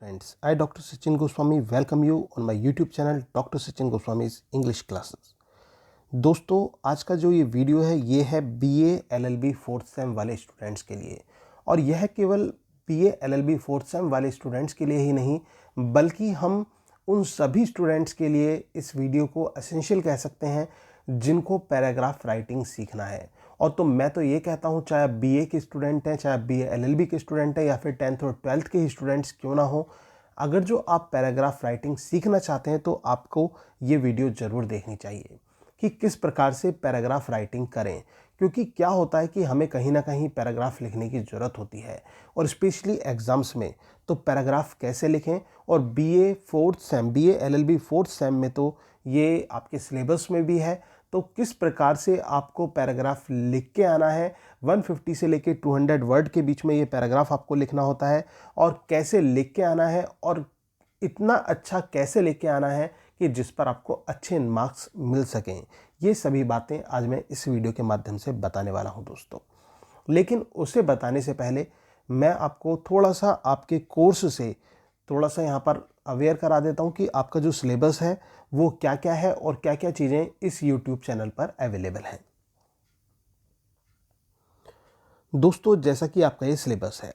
students, I Dr. Sachin Goswami welcome you on my YouTube channel Dr. Sachin Goswami's English classes। दोस्तों आज का जो ये video है ये है BA LLB फोर्थ सेम वाले स्टूडेंट्स के लिए, और यह केवल BA LLB फोर्थ सेम वाले स्टूडेंट्स के लिए ही नहीं बल्कि हम उन सभी स्टूडेंट्स के लिए इस वीडियो को एसेंशियल कह सकते हैं जिनको पैराग्राफ राइटिंग सीखना है। और तो मैं तो ये कहता हूँ, चाहे BA के स्टूडेंट हैं, चाहे BA LLB के स्टूडेंट हैं या फिर 10th और 12th के ही स्टूडेंट्स क्यों ना हो, अगर जो आप पैराग्राफ राइटिंग सीखना चाहते हैं तो आपको ये वीडियो ज़रूर देखनी चाहिए कि किस प्रकार से पैराग्राफ राइटिंग करें। क्योंकि क्या होता है कि हमें कहीं ना कहीं पैराग्राफ लिखने की ज़रूरत होती है, और स्पेशली एग्ज़ाम्स में तो पैराग्राफ कैसे लिखें। और BA LLB फोर्थ सेम में तो ये आपके सिलेबस में भी है, तो किस प्रकार से आपको पैराग्राफ लिख के आना है। 150 से लेके 200 वर्ड के बीच में ये पैराग्राफ आपको लिखना होता है, और कैसे लिख के आना है और इतना अच्छा कैसे लिख के आना है कि जिस पर आपको अच्छे मार्क्स मिल सकें। ये सभी बातें आज मैं इस वीडियो के माध्यम से बताने वाला हूं दोस्तों। लेकिन उसे बताने से पहले मैं आपको थोड़ा सा आपके कोर्स से थोड़ा सा यहाँ पर अवेयर करा देता हूँ कि आपका जो सिलेबस है वो क्या क्या है और क्या क्या चीज़ें इस YouTube चैनल पर अवेलेबल हैं। दोस्तों जैसा कि आपका ये सिलेबस है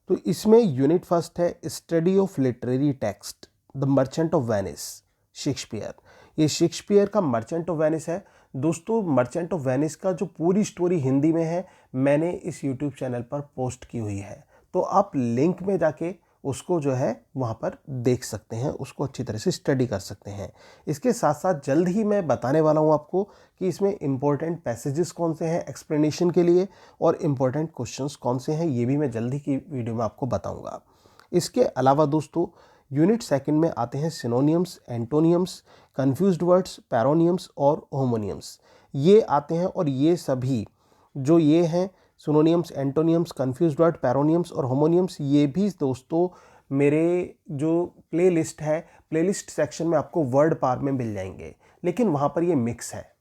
तो इसमें यूनिट फर्स्ट है study of literary text the merchant of Venice Shakespeare. ये शेक्सपियर का मर्चेंट ऑफ वेनिस है। दोस्तों मर्चेंट ऑफ वेनिस का जो पूरी स्टोरी हिंदी में है मैंने इस यूट्यूब चैनल पर पोस्ट की हुई है, तो आप लिंक में जाके उसको जो है वहाँ पर देख सकते हैं, उसको अच्छी तरह से स्टडी कर सकते हैं। इसके साथ साथ जल्द ही मैं बताने वाला हूँ आपको कि इसमें इम्पोर्टेंट पैसेजेस कौन से हैं एक्सप्लेनेशन के लिए, और इम्पोर्टेंट क्वेश्चंस कौन से हैं ये भी मैं जल्दी की वीडियो में आपको बताऊँगा। इसके अलावा दोस्तों यूनिट सेकंड में आते हैं सिनोनियम्स, एंटोनियम्स, कन्फ्यूज्ड वर्ड्स, पैरोनियम्स और होमोनियम्स। ये आते हैं, और ये सभी जो ये हैं सिनोनियम्स, एंटोनियम्स, कन्फ्यूज्ड वर्ड, पैरोनियम्स और होमोनियम्स, ये भी दोस्तों मेरे जो प्लेलिस्ट है, प्लेलिस्ट सेक्शन में आपको वर्ड पार में मिल जाएंगे। लेकिन वहाँ पर ये मिक्स है,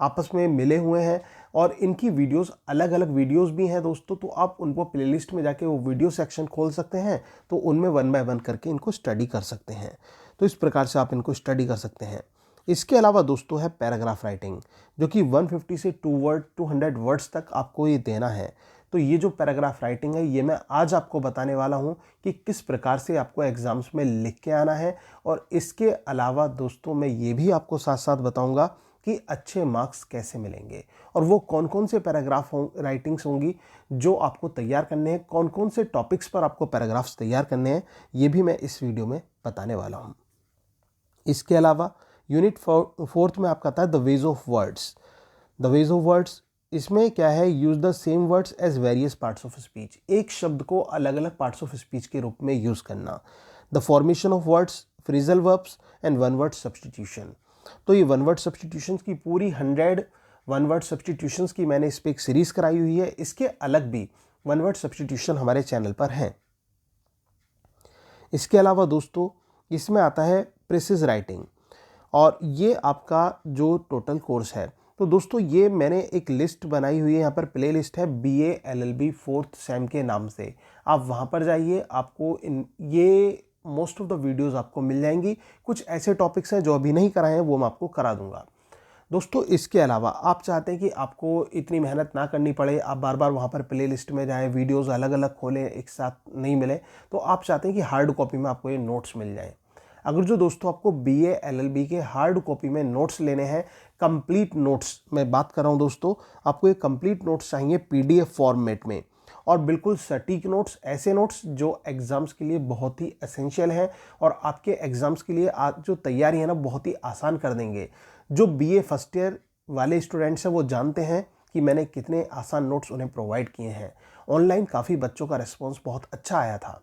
आपस में मिले हुए हैं, और इनकी वीडियोस अलग अलग वीडियोस भी हैं दोस्तों। तो आप उनको प्लेलिस्ट में जाके वो वीडियो सेक्शन खोल सकते हैं, तो उनमें 1 बाय 1 करके इनको स्टडी कर सकते हैं। तो इस प्रकार से आप इनको स्टडी कर सकते हैं। इसके अलावा दोस्तों है पैराग्राफ राइटिंग, जो कि 150 से 200 वर्ड्स तक आपको ये देना है। तो ये जो पैराग्राफ राइटिंग है ये मैं आज आपको बताने वाला हूँ कि किस प्रकार से आपको एग्ज़ाम्स में लिख के आना है। और इसके अलावा दोस्तों मैं ये भी आपको साथ साथ बताऊँगा कि अच्छे मार्क्स कैसे मिलेंगे, और वो कौन कौन से पैराग्राफ राइटिंग्स होंगी जो आपको तैयार करने हैं, कौन कौन से टॉपिक्स पर आपको पैराग्राफ्स तैयार करने हैं, ये भी मैं इस वीडियो में बताने वाला हूँ। इसके अलावा यूनिट फोर्थ में आपका आता है the ways of words. The ways of words इसमें क्या है, use the same words as various parts of speech. एक शब्द को अलग अलग पार्ट्स ऑफ स्पीच के रूप में यूज करना। The formation of words, phrasal verbs and one word substitution. तो ये वन वर्ड सब्सटीट्यूशंस की पूरी 100 वन वर्ड सब्सटीट्यूशंस की मैंने इस पर एक सीरीज कराई हुई है। इसके अलग भी वन वर्ड सब्सटीट्यूशन हमारे चैनल पर हैं। इसके अलावा दोस्तों इसमें आता है प्रेसिज राइटिंग, और ये आपका जो टोटल कोर्स है, तो दोस्तों ये मैंने एक लिस्ट बनाई हुई है, यहाँ पर प्ले लिस्ट है BA LLB फोर्थ सेम के नाम से। आप वहाँ पर जाइए, आपको ये मोस्ट ऑफ द वीडियोस आपको मिल जाएंगी। कुछ ऐसे टॉपिक्स हैं जो अभी नहीं कराए हैं वो मैं आपको करा दूंगा दोस्तों। इसके अलावा आप चाहते हैं कि आपको इतनी मेहनत ना करनी पड़े, आप बार बार वहाँ पर प्ले लिस्ट में जाएँ, वीडियोस अलग अलग खोलें, एक साथ नहीं मिले, तो आप चाहते हैं कि हार्ड कॉपी में आपको ये नोट्स मिल जाएँ। अगर जो दोस्तों आपको BA LLB के हार्ड कॉपी में नोट्स लेने हैं, कंप्लीट नोट्स मैं बात कर रहा हूँ दोस्तों, आपको ये कंप्लीट नोट्स चाहिए PDF फॉर्मेट में, और बिल्कुल सटीक नोट्स, ऐसे नोट्स जो एग्ज़ाम्स के लिए बहुत ही एसेंशियल हैं और आपके एग्ज़ाम्स के लिए आज जो तैयारी है ना बहुत ही आसान कर देंगे। जो BA फर्स्ट ईयर वाले स्टूडेंट्स हैं वो जानते हैं कि मैंने कितने आसान नोट्स उन्हें प्रोवाइड किए हैं। ऑनलाइन काफ़ी बच्चों का रिस्पॉन्स बहुत अच्छा आया था।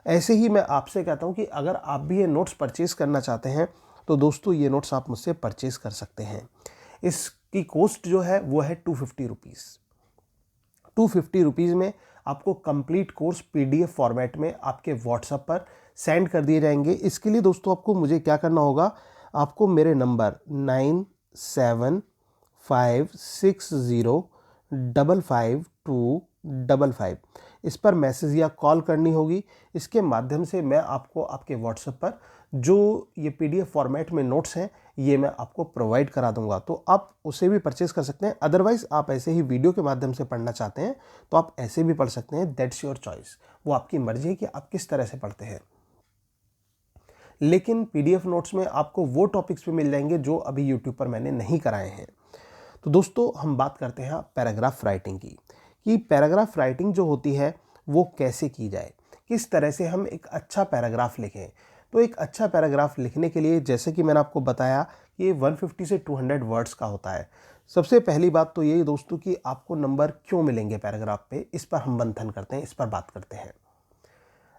ऐसे ही मैं आपसे कहता हूं कि अगर आप भी ये नोट्स परचेज़ करना चाहते हैं तो दोस्तों ये नोट्स आप मुझसे परचेज़ कर सकते हैं। इसकी कॉस्ट जो है वो है 250 रुपीज़। 250 रुपीज़ में आपको कंप्लीट कोर्स PDF फॉर्मेट में आपके व्हाट्सएप पर सेंड कर दिए जाएंगे। इसके लिए दोस्तों आपको मुझे क्या करना होगा, आपको मेरे नंबर 9756055255 इस पर मैसेज या कॉल करनी होगी। इसके माध्यम से मैं आपको आपके व्हाट्सएप पर जो ये PDF फॉर्मेट में नोट्स हैं ये मैं आपको प्रोवाइड करा दूंगा, तो आप उसे भी परचेज कर सकते हैं। अदरवाइज़ आप ऐसे ही वीडियो के माध्यम से पढ़ना चाहते हैं तो आप ऐसे भी पढ़ सकते हैं, दैट्स योर चॉइस। वो आपकी मर्जी है कि आप किस तरह से पढ़ते हैं। लेकिन PDF नोट्स में आपको वो टॉपिक्स भी मिल जाएंगे जो अभी यूट्यूब पर मैंने नहीं कराए हैं। तो दोस्तों हम बात करते हैं पैराग्राफ राइटिंग की, कि पैराग्राफ राइटिंग जो होती है वो कैसे की जाए, किस तरह से हम एक अच्छा पैराग्राफ लिखें। तो एक अच्छा पैराग्राफ लिखने के लिए जैसे कि मैंने आपको बताया कि ये 150 से 200 वर्ड्स का होता है। सबसे पहली बात तो ये दोस्तों कि आपको नंबर क्यों मिलेंगे पैराग्राफ पे, इस पर हम मंथन करते हैं, इस पर बात करते हैं।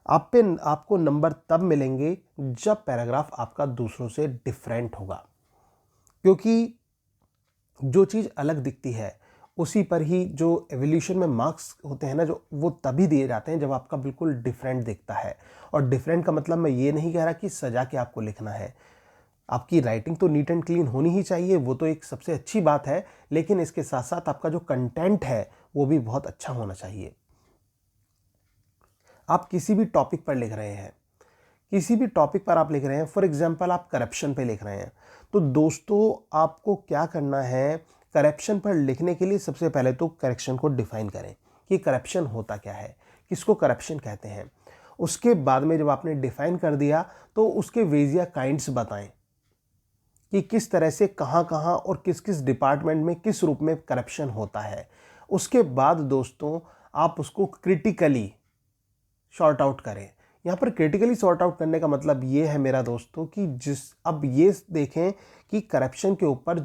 आपको नंबर तब मिलेंगे जब पैराग्राफ आपका दूसरों से डिफरेंट होगा, क्योंकि जो चीज़ अलग दिखती है उसी पर ही जो एवोल्यूशन में मार्क्स होते हैं ना, जो वो तभी दिए जाते हैं जब आपका बिल्कुल डिफरेंट दिखता है। और डिफरेंट का मतलब मैं ये नहीं कह रहा कि सजा के आपको लिखना है। आपकी राइटिंग तो नीट एंड क्लीन होनी ही चाहिए, वो तो एक सबसे अच्छी बात है, लेकिन इसके साथ साथ आपका जो कंटेंट है वो भी बहुत अच्छा होना चाहिए। आप किसी भी टॉपिक पर लिख रहे हैं, किसी भी टॉपिक पर आप लिख रहे हैं, फॉर एग्जांपल आप करप्शन पे लिख रहे हैं, तो दोस्तों आपको क्या करना है, करप्शन पर लिखने के लिए सबसे पहले तो करप्शन को डिफाइन करें कि करप्शन होता क्या है, किसको करप्शन कहते हैं। उसके बाद में जब आपने डिफाइन कर दिया तो उसके वेज या काइंड्स बताएं कि किस तरह से कहाँ कहाँ और किस किस डिपार्टमेंट में किस रूप में करप्शन होता है। उसके बाद दोस्तों आप उसको क्रिटिकली शॉर्ट आउट करें। यहाँ पर क्रिटिकली सॉर्ट आउट करने का मतलब ये है मेरा दोस्तों कि अब ये देखें कि करप्शन के ऊपर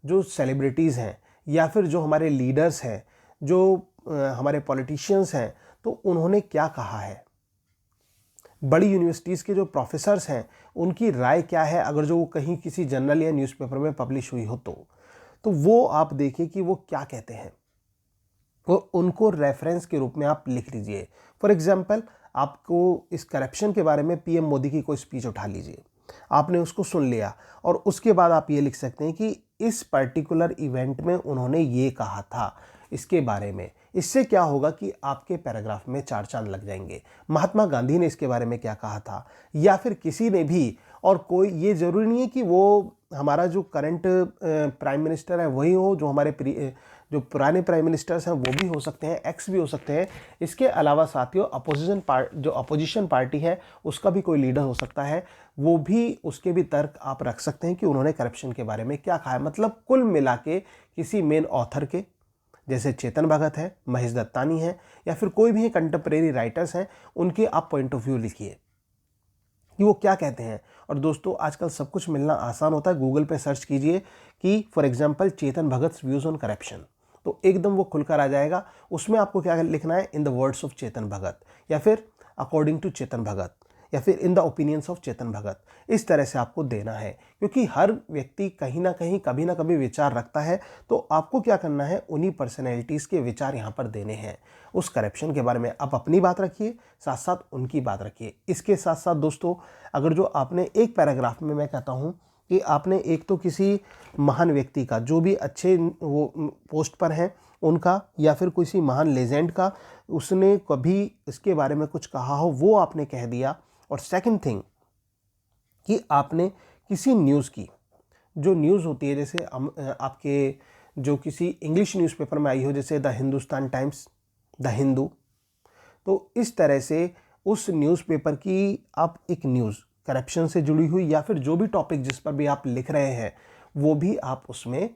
जो सेलिब्रिटीज़ हैं या फिर जो हमारे लीडर्स हैं, जो हमारे पॉलिटिशियंस हैं, तो उन्होंने क्या कहा है। बड़ी यूनिवर्सिटीज़ के जो प्रोफेसर्स हैं उनकी राय क्या है, अगर जो वो कहीं किसी जर्नल या न्यूज़पेपर में पब्लिश हुई हो तो वो आप देखिए कि वो क्या कहते हैं, और उनको रेफरेंस के रूप में आप लिख लीजिए। फॉर एग्जांपल आपको इस करप्शन के बारे में PM मोदी की कोई स्पीच उठा लीजिए, आपने उसको सुन लिया और उसके बाद आप ये लिख सकते हैं कि इस पर्टिकुलर इवेंट में उन्होंने ये कहा था इसके बारे में। इससे क्या होगा कि आपके पैराग्राफ में 4 चांद लग जाएंगे। महात्मा गांधी ने इसके बारे में क्या कहा था, या फिर किसी ने भी, और कोई ये ज़रूरी नहीं है कि वो हमारा जो करंट प्राइम मिनिस्टर है वही हो, जो हमारे जो पुराने प्राइम मिनिस्टर्स हैं वो भी हो सकते हैं, एक्स भी हो सकते हैं। इसके अलावा साथियों जो अपोजिशन पार्टी है उसका भी कोई लीडर हो सकता है, वो भी, उसके भी तर्क आप रख सकते हैं कि उन्होंने करप्शन के बारे में क्या कहा है। मतलब कुल मिला के किसी मेन ऑथर के, जैसे चेतन भगत है, महेश दत्तानी है, या फिर कोई भी कंटेम्प्रेरी राइटर्स हैं, उनके आप पॉइंट ऑफ व्यू लिखिए कि वो क्या कहते हैं। और दोस्तों आजकल सब कुछ मिलना आसान होता है, गूगल पे सर्च कीजिए कि for example Chetan Bhagat views on corruption, तो एकदम वो खुलकर आ जाएगा। उसमें आपको क्या लिखना है, in the words of Chetan Bhagat, या फिर अकॉर्डिंग टू चेतन भगत, या फिर in the opinions of Chetan Bhagat. इस तरह से आपको देना है, क्योंकि हर व्यक्ति कहीं ना कहीं कभी ना कभी विचार रखता है, तो आपको क्या करना है, उन्हीं पर्सनैलिटीज़ के विचार यहाँ पर देने हैं। उस करप्शन के बारे में आप अपनी बात रखिए, साथ साथ उनकी बात रखिए। इसके साथ साथ दोस्तों अगर जो आपने एक पैराग्राफ में, मैं कहता हूँ कि आपने एक तो किसी महान व्यक्ति का, जो भी अच्छे वो पोस्ट पर हैं उनका, या फिर किसी महान लेजेंड का, उसने कभी इसके बारे में कुछ कहा हो वो आपने कह दिया। और सेकंड थिंग कि आपने किसी न्यूज़ की, जो न्यूज़ होती है, जैसे आपके जो किसी इंग्लिश न्यूज़पेपर में आई हो, जैसे the Hindustan times, the Hindu, तो इस तरह से उस न्यूज़पेपर की आप एक न्यूज़ करप्शन से जुड़ी हुई, या फिर जो भी टॉपिक जिस पर भी आप लिख रहे हैं वो भी आप उसमें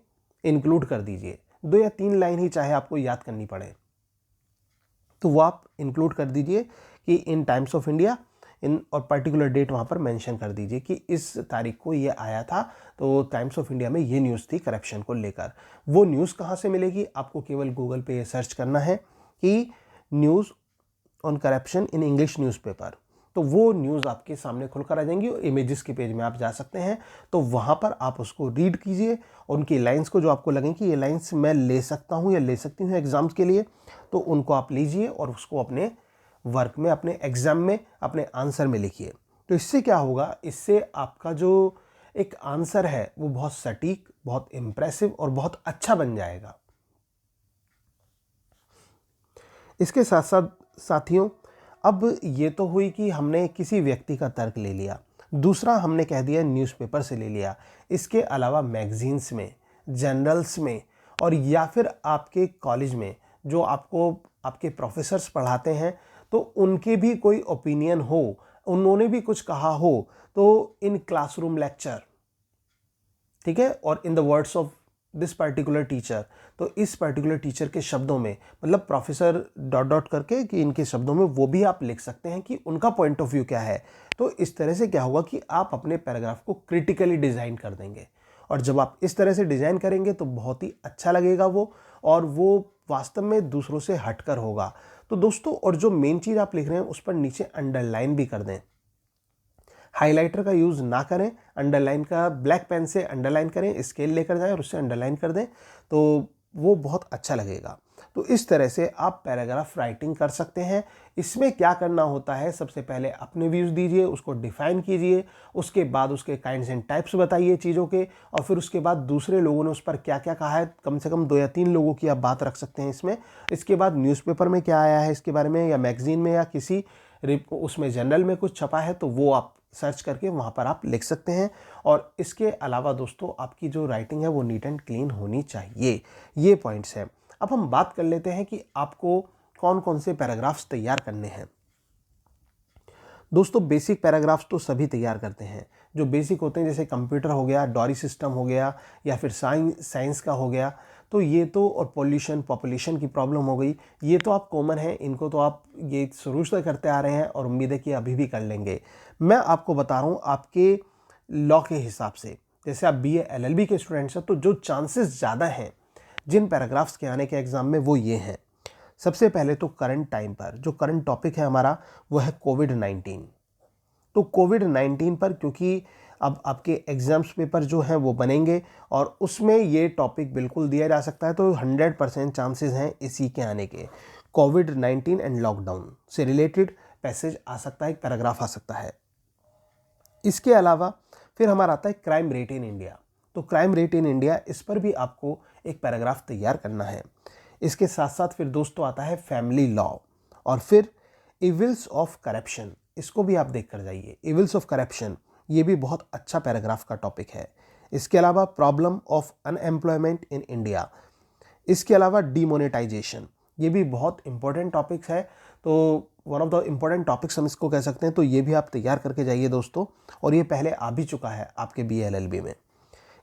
इंक्लूड कर दीजिए। 2 या 3 लाइन ही चाहे आपको याद करनी पड़े, तो वो आप इंक्लूड कर दीजिए कि इन टाइम्स ऑफ इंडिया, इन और पर्टिकुलर डेट वहाँ पर मेंशन कर दीजिए कि इस तारीख को ये आया था, तो टाइम्स ऑफ इंडिया में ये न्यूज़ थी करप्शन को लेकर। वो न्यूज़ कहाँ से मिलेगी, आपको केवल गूगल पे सर्च करना है कि news on corruption in English newspaper, तो वो न्यूज़ आपके सामने खुलकर आ जाएंगी, और इमेजेस के पेज में आप जा सकते हैं, तो वहाँ पर आप उसको रीड कीजिए। उनकी लाइंस को जो आपको लगें कि ये लाइंस मैं ले सकता हूँ या ले सकती हूँ एग्ज़ाम्स के लिए, तो उनको आप लीजिए और उसको अपने वर्क में, अपने एग्ज़ाम में, अपने आंसर में लिखिए। तो इससे क्या होगा, इससे आपका जो एक आंसर है वो बहुत सटीक, बहुत इम्प्रेसिव और बहुत अच्छा बन जाएगा। इसके साथ साथ साथियों, अब ये तो हुई कि हमने किसी व्यक्ति का तर्क ले लिया, दूसरा हमने कह दिया न्यूज़पेपर से ले लिया। इसके अलावा मैगजीन्स में, जर्नल्स में, और या फिर आपके कॉलेज में जो आपको आपके प्रोफेसर्स पढ़ाते हैं, तो उनके भी कोई ओपिनियन हो, उन्होंने भी कुछ कहा हो, तो इन क्लासरूम लेक्चर, ठीक है, और in the words of this particular teacher, तो इस पर्टिकुलर टीचर के शब्दों में, मतलब प्रोफेसर डॉट डॉट करके कि इनके शब्दों में, वो भी आप लिख सकते हैं कि उनका पॉइंट ऑफ व्यू क्या है। तो इस तरह से क्या होगा कि आप अपने पैराग्राफ को क्रिटिकली डिज़ाइन कर देंगे, और जब आप इस तरह से डिज़ाइन करेंगे तो बहुत ही अच्छा लगेगा वो, और वो वास्तव में दूसरों से हटकर होगा। तो दोस्तों, और जो मेन चीज़ आप लिख रहे हैं उस पर नीचे अंडरलाइन भी कर दें। हाइलाइटर का यूज़ ना करें, अंडरलाइन का ब्लैक पेन से अंडरलाइन करें, स्केल लेकर जाएं और उससे अंडरलाइन कर दें, तो वो बहुत अच्छा लगेगा। तो इस तरह से आप पैराग्राफ राइटिंग कर सकते हैं। इसमें क्या करना होता है, सबसे पहले अपने व्यूज़ दीजिए, उसको डिफाइन कीजिए, उसके बाद उसके काइंड्स एंड टाइप्स बताइए चीज़ों के, और फिर उसके बाद दूसरे लोगों ने उस पर क्या क्या कहा है, कम से कम 2 या 3 लोगों की आप बात रख सकते हैं इसमें। इसके बाद न्यूज़पेपर में क्या आया है इसके बारे में, या मैगजीन में, या किसी उसमें जर्नल में कुछ छपा है, तो वो आप सर्च करके वहाँ पर आप लिख सकते हैं। और इसके अलावा दोस्तों, आपकी जो राइटिंग है वो नीट एंड क्लीन होनी चाहिए। ये पॉइंट्स हैं। अब हम बात कर लेते हैं कि आपको कौन कौन से पैराग्राफ्स तैयार करने हैं। दोस्तों, बेसिक पैराग्राफ्स तो सभी तैयार करते हैं। जो बेसिक होते हैं, जैसे कंप्यूटर हो गया, डॉरी सिस्टम हो गया, या फिर साइंस का हो गया, तो ये तो, और पॉल्यूशन, पॉपुलेशन की प्रॉब्लम हो गई, ये तो आप कॉमन है, इनको तो आप ये शुरू से करते आ रहे हैं और उम्मीद है कि अभी भी कर लेंगे। मैं आपको बता रहा हूँ आपके लॉ के हिसाब से, जैसे आप BA LLB के स्टूडेंट्स हैं, तो जो चांसेस ज़्यादा हैं जिन पैराग्राफ्स के आने के एग्ज़ाम में, वो ये हैं। सबसे पहले तो करंट टाइम पर, जो करंट टॉपिक है हमारा, वो है कोविड-19। तो कोविड-19 पर, क्योंकि अब आपके एग्ज़ाम्स पेपर जो हैं वो बनेंगे और उसमें ये टॉपिक बिल्कुल दिया जा सकता है, तो 100% चांसेस हैं इसी के आने के। कोविड-19 एंड लॉकडाउन से रिलेटेड पैसेज आ सकता है, एक पैराग्राफ आ सकता है। इसके अलावा फिर हमारा आता है क्राइम रेट इन इंडिया। तो क्राइम रेट इन इंडिया, इस पर भी आपको एक पैराग्राफ तैयार करना है। इसके साथ साथ फिर दोस्तों आता है फैमिली लॉ, और फिर इविल्स ऑफ करप्शन, इसको भी आप देख कर जाइए। इविल्स ऑफ करप्शन, ये भी बहुत अच्छा पैराग्राफ का टॉपिक है। इसके अलावा problem of unemployment in India, इसके अलावा डीमोनेटाइजेशन, ये भी बहुत इंपॉर्टेंट टॉपिक्स है। तो one of the important topics हम इसको कह सकते हैं। तो ये भी आप तैयार करके जाइए दोस्तों, और ये पहले आ भी चुका है आपके BA LLB में।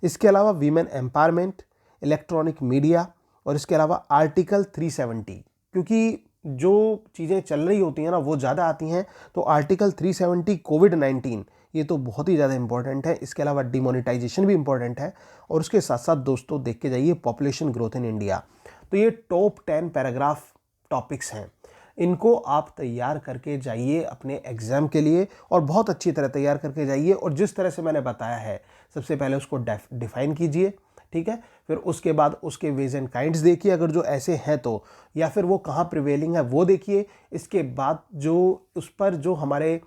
इसके अलावा वीमेन एम्पावरमेंट, इलेक्ट्रॉनिक मीडिया, और इसके अलावा आर्टिकल 370, क्योंकि जो चीज़ें चल रही होती हैं ना वो ज़्यादा आती हैं, तो आर्टिकल 370 कोविड-19, ये तो बहुत ही ज़्यादा इंपॉर्टेंट है। इसके अलावा डिमोनेटाइजेशन भी इंपॉर्टेंट है। और उसके साथ साथ दोस्तों देख के जाइए पॉपुलेशन ग्रोथ इन इंडिया। तो ये टॉप 10 पैराग्राफ टॉपिक्स हैं, इनको आप तैयार करके जाइए अपने एग्ज़ाम के लिए, और बहुत अच्छी तरह तैयार करके जाइए। और जिस तरह से मैंने बताया है, सबसे पहले उसको डिफाइन कीजिए, ठीक है, फिर उसके बाद उसके वेज एंड काइंड्स देखिए अगर जो ऐसे हैं तो, या फिर वो कहाँ प्रिवेलिंग है वो देखिए। इसके बाद जो उस पर जो हमारे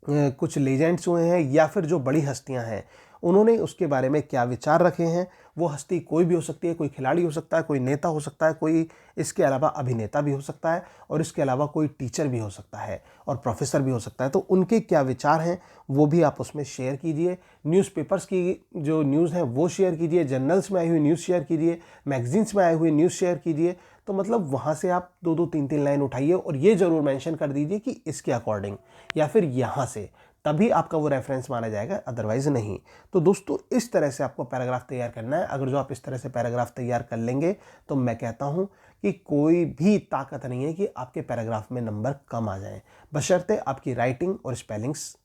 कुछ लेजेंड्स हुए हैं, या फिर जो बड़ी हस्तियां हैं, उन्होंने उसके बारे में क्या विचार रखे हैं। वो हस्ती कोई भी हो सकती है, कोई खिलाड़ी हो सकता है, कोई नेता हो सकता है, कोई इसके अलावा अभिनेता भी हो सकता है, और इसके अलावा कोई टीचर भी हो सकता है, और प्रोफेसर भी हो सकता है। तो उनके क्या विचार हैं वो भी आप उसमें शेयर कीजिए। न्यूज़पेपर्स की जो न्यूज़ हैं वो शेयर कीजिए, जर्नल्स में आई हुई न्यूज़ शेयर कीजिए, मैगजीन्स में आई हुई न्यूज़ शेयर कीजिए। तो मतलब वहाँ से आप 2-2, 3-3 लाइन उठाइए, और ये ज़रूर मेंशन कर दीजिए कि इसके अकॉर्डिंग, या फिर यहाँ से, तभी आपका वो रेफरेंस माना जाएगा, अदरवाइज नहीं। तो दोस्तों, इस तरह से आपको पैराग्राफ तैयार करना है। अगर जो आप इस तरह से पैराग्राफ तैयार कर लेंगे, तो मैं कहता हूँ कि कोई भी ताकत नहीं है कि आपके पैराग्राफ में नंबर कम आ जाएं, बशर्ते आपकी राइटिंग और स्पेलिंग्स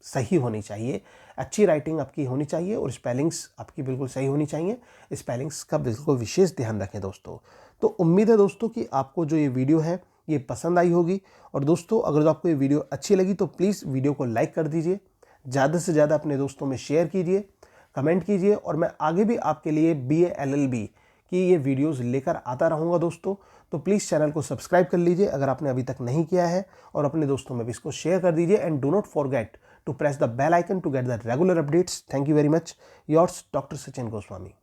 सही होनी चाहिए। अच्छी राइटिंग आपकी होनी चाहिए, और स्पेलिंग्स आपकी बिल्कुल सही होनी चाहिए। स्पेलिंग्स का बिल्कुल विशेष ध्यान रखें दोस्तों। तो उम्मीद है दोस्तों कि आपको जो ये वीडियो है ये पसंद आई होगी। और दोस्तों, अगर जो आपको ये वीडियो अच्छी लगी तो प्लीज़ वीडियो को लाइक कर दीजिए, ज़्यादा से ज़्यादा अपने दोस्तों में शेयर कीजिए, कमेंट कीजिए, और मैं आगे भी आपके लिए BA LLB की ये वीडियोस लेकर आता रहूँगा दोस्तों। तो प्लीज़ चैनल को सब्सक्राइब कर लीजिए अगर आपने अभी तक नहीं किया है, और अपने दोस्तों में भी इसको शेयर कर दीजिए। And do not forget to press the bell icon to get the regular updates. Thank you very much. Yours doctor Sachin Goswami.